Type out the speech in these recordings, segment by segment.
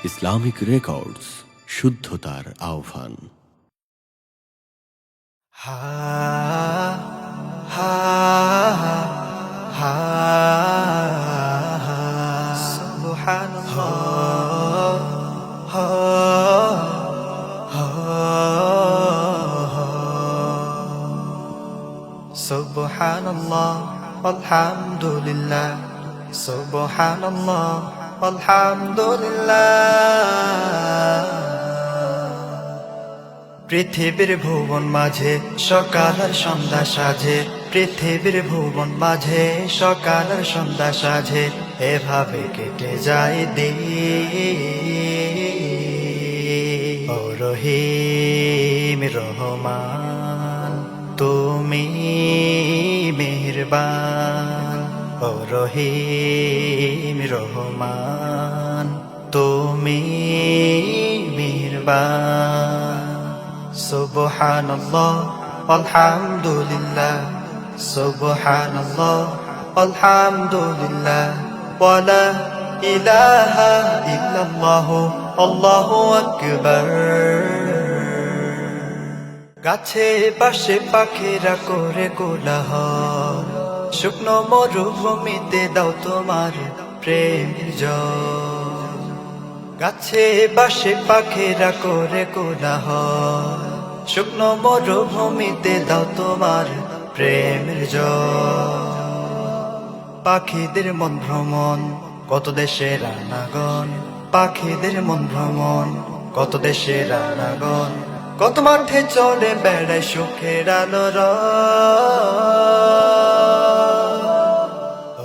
Islamic records, শুদ্ধতার আহ্বান। হা হা হা সুবহানাল্লাহ সুবহানাল্লাহ আলহামদুলিল্লাহ সুবহানাল্লাহ আলহামদুলিল্লাহ। পৃথিবীর ভুবন মাঝে সকাল আর সন্ধ্যা সাজে, পৃথিবীর ভুবন মাঝে সকাল আর সন্ধ্যা সাজে, এভাবে কেটে যায় দিন। ও রহিম রহমান তুমি মেহেরবান, ও রহিম রহমান তুমি মেহেরবান। সুবহানাল্লাহ আলহামদুলিল্লাহ সুবহানাল্লাহ আলহামদুলিল্লাহ ওয়ালা ইলাহা ইল্লাল্লাহ আল্লাহু আকবার। গাছে পাশে পাখিরা করে কোলাহল, শুকনো মরুভূমিতে দাও তোমার প্রেম জল। গাছে বাসে পাখিরা করে কোলাহল, শুকনো মরুভূমিতে দাও তোমার প্রেমের জল। পাখিদের মন ভ্রমণ কত দেশের আনাগন, পাখিদের মন ভ্রমণ কত দেশের আনাগন, কত মাঠে চলে বেড়ায় সুখের আলোর।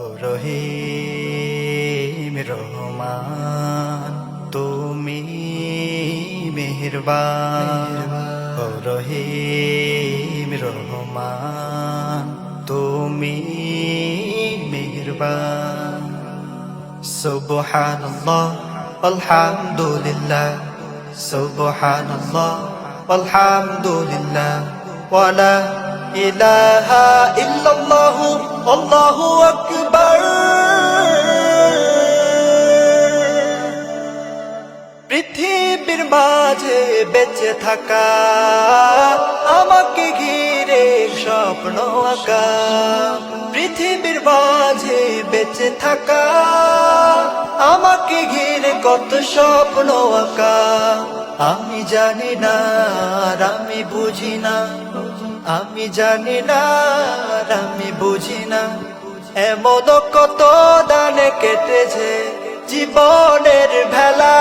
ও রহিম রহমান তুমি মেহেরবান, ও রহিম রহমান তুমি মেহেরবান। সুবহানাল্লাহ আলহামদুলিল্লাহ সুবহানাল্লাহ আলহামদুলিল্লাহ ওয়ালা ইলাহা ইল্লাল্লাহ আল্লাহু আকবার। পৃথিবীর মাঝে বেঁচে থাকা আমাকে ঘিরে স্বপ্ন আঁকা, পৃথিবীর মাঝে বেঁচে থাকা আমাকে ঘিরে কত স্বপ্ন আঁকা। আমি জানি না আর আমি বুঝি না, আমি জানি না আর আমি বুঝি না, এমন কত দানে কেটেছে জীবনের ভেলা।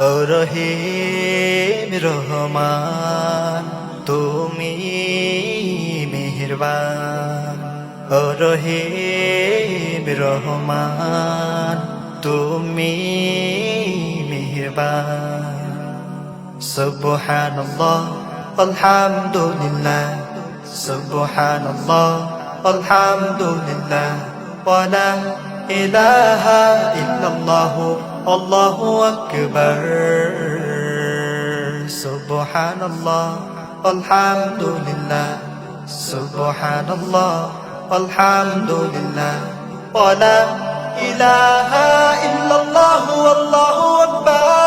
ও রহিম রহমান তুমি মেহেরবান, ও রহিম রহমান তুমি মেহেরবান। সুবহানাল্লাহ আলহামদুলিল্লাহ সুবহানাল্লাহ আলহামদুলিল্লাহ ওয়ালা ইলাহা ইল্লাল্লাহ আল্লাহু আকবার। সুবহানাল্লাহ আলহামদুলিল্লাহ সুবহানাল্লাহ আলহামদুলিল্লাহ ওয়ালা ইলাহা ইল্লাল্লাহ আল্লাহু আকবার।